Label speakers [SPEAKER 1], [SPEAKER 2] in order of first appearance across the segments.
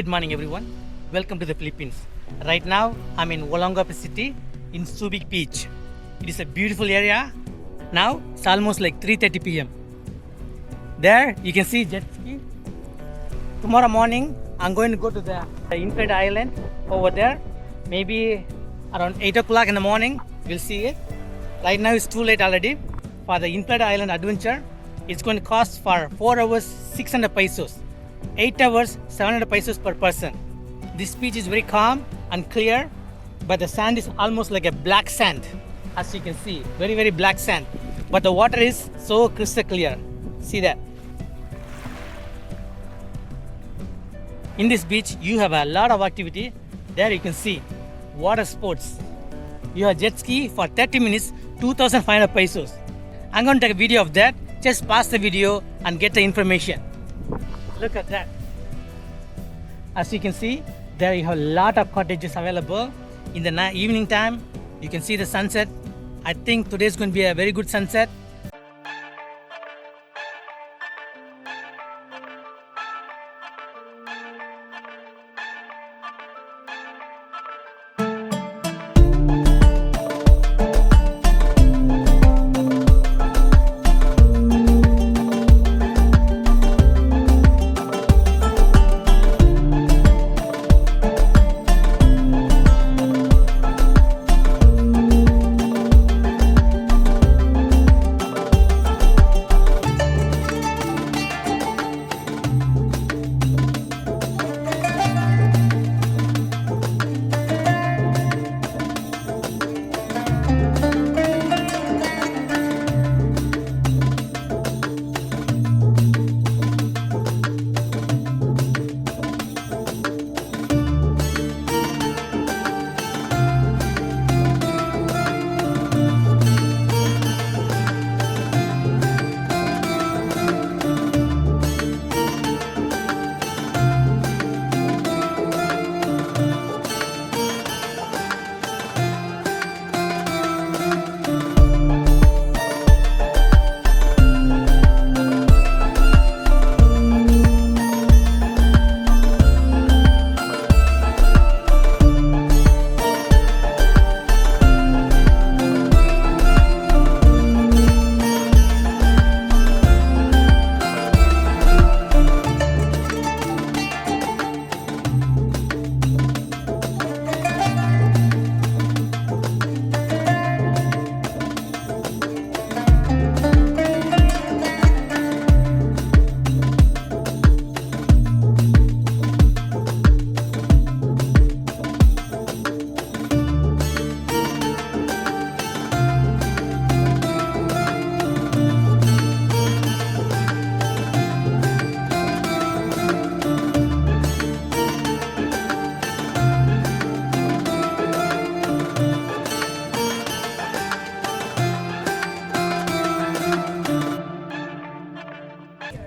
[SPEAKER 1] Good morning everyone. Welcome to the Philippines. Right now I'm in Olongapo city in Subic Beach. It is a beautiful area. Now it's almost like 3:30 p.m. There you can see jet ski. Tomorrow morning I'm going to go to the inside island over there. Maybe around 8 o'clock in the morning we'll see it. Right now it's too late already. For the inside island adventure, it's going to cost for 4 hours 600 pesos. 8 hours 700 pesos per person. This beach is very calm and clear, but the sand is almost like a black sand, as you can see, very black sand, but the water is so crystal clear. See that? In this beach you have a lot of activity. There you can see water sports. You have jet ski for 30 minutes, 2,500 pesos. I'm going to take a video of that. Just pause the video and get the information. Look at that. As you can see, there you have a lot of cottages available. In the evening time, you can see the sunset. I think today is going to be a very good sunset.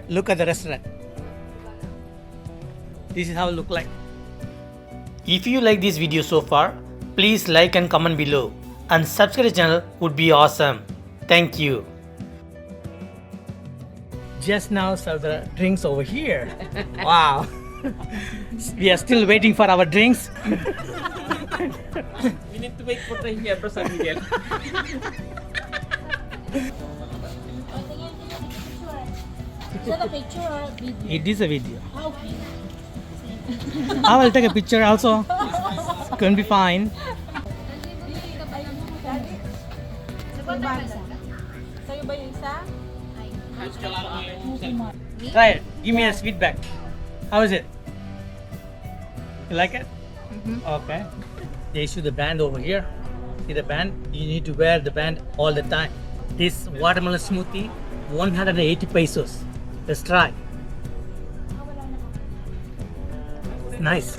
[SPEAKER 1] Look at the restaurant. This is how it look like. If you like this video so far, please like and comment below, and subscribe to the channel would be awesome. Thank you. Just now serve the drinks over here. Wow. We are still waiting for our drinks.
[SPEAKER 2] We need to wait for the here for San Miguel.
[SPEAKER 3] Is that a picture or a video?
[SPEAKER 1] It is a video.
[SPEAKER 3] Okay.
[SPEAKER 1] I will take a picture also. It's going to be fine.
[SPEAKER 3] Sa'yo ba yung isa?
[SPEAKER 1] Try it. Give me a feedback. How is it? You like it? Okay. They issue the band over here. See the band? You need to wear the band all the time. This watermelon smoothie, 180 pesos. Let's try. It's nice.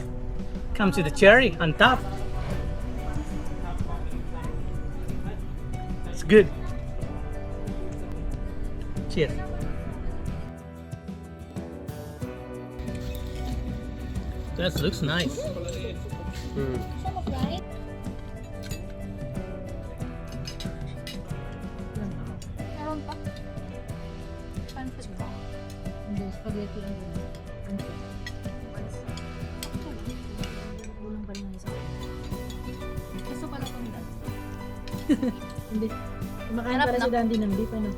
[SPEAKER 1] Comes with a cherry on top. It's good. Cheers. That looks nice.
[SPEAKER 3] Meron pa? Pancit ba? Hindi, spaghetti ang Hindi. Kumakain
[SPEAKER 4] Sarap
[SPEAKER 3] pala
[SPEAKER 4] na.
[SPEAKER 3] si Dandy ng beef, ano?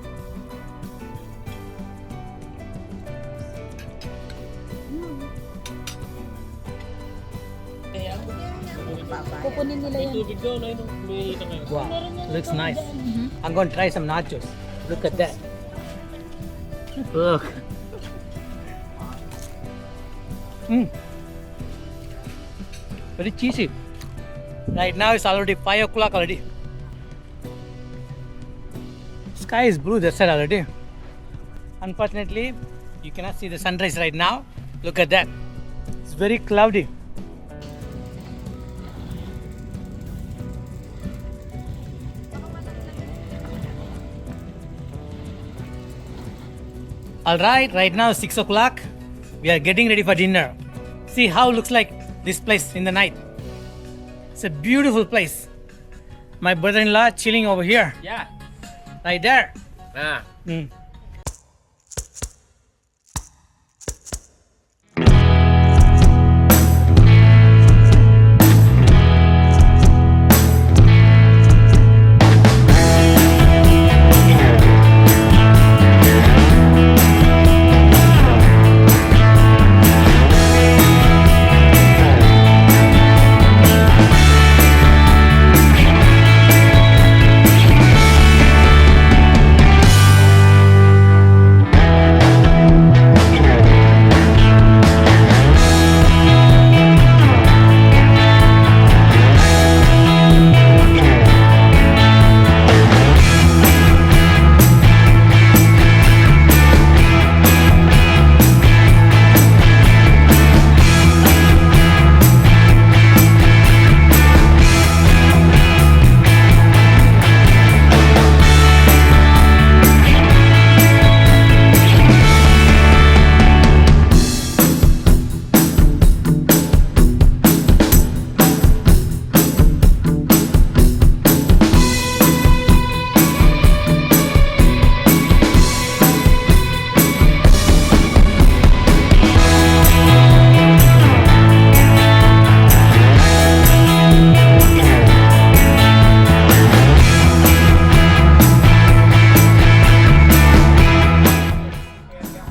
[SPEAKER 3] Kukunin nila yan.
[SPEAKER 2] Tubig doon, ayun, may tangay.
[SPEAKER 1] Wow,
[SPEAKER 3] Meron yan
[SPEAKER 1] looks
[SPEAKER 3] sa
[SPEAKER 1] nice.
[SPEAKER 3] daan.
[SPEAKER 1] I'm going to try some nachos. Look at that. Look. Very cheesy. Right now it's already 5 o'clock already. Sky is blue that side already. Unfortunately, you cannot see the sunrise right now. Look at that. It's very cloudy. Alright, right now 6 o'clock. We are getting ready for dinner. See how it looks like this place in the night. It's a beautiful place. My brother-in-law chilling over here,
[SPEAKER 2] Yeah.
[SPEAKER 1] right there.
[SPEAKER 2] Ah.
[SPEAKER 1] Mm.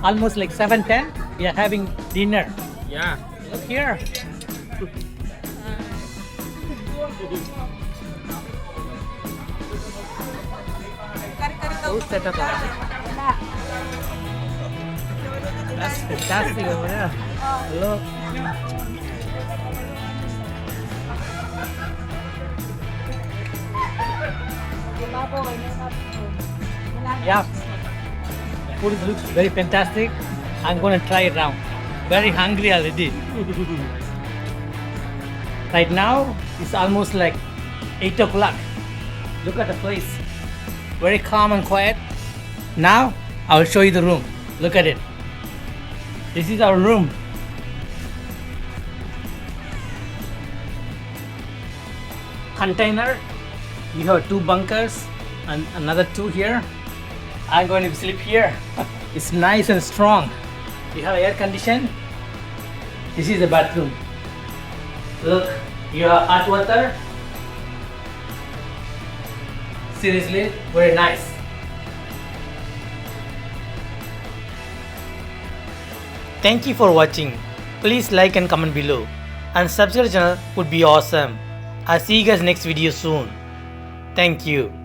[SPEAKER 1] Almost like 7:10. We are having dinner.
[SPEAKER 2] Yeah.
[SPEAKER 1] Look here. Oh, set up. That's fantastic over there. Look. Yeah. Food looks very fantastic. I'm gonna try it now. Very hungry already. Right now, it's almost like 8 o'clock. Look at the place. Very calm and quiet. Now, I will show you the room. Look at it. This is our room. Container. You have 2 bunkers and another 2 here. I'm going to sleep here. It's nice and strong. You have air condition. This is the bathroom. Look, you have hot water. Seriously, very nice. Thank you for watching. Please like and comment below. And subscribe channel would be awesome. I'll see you guys next video soon. Thank you.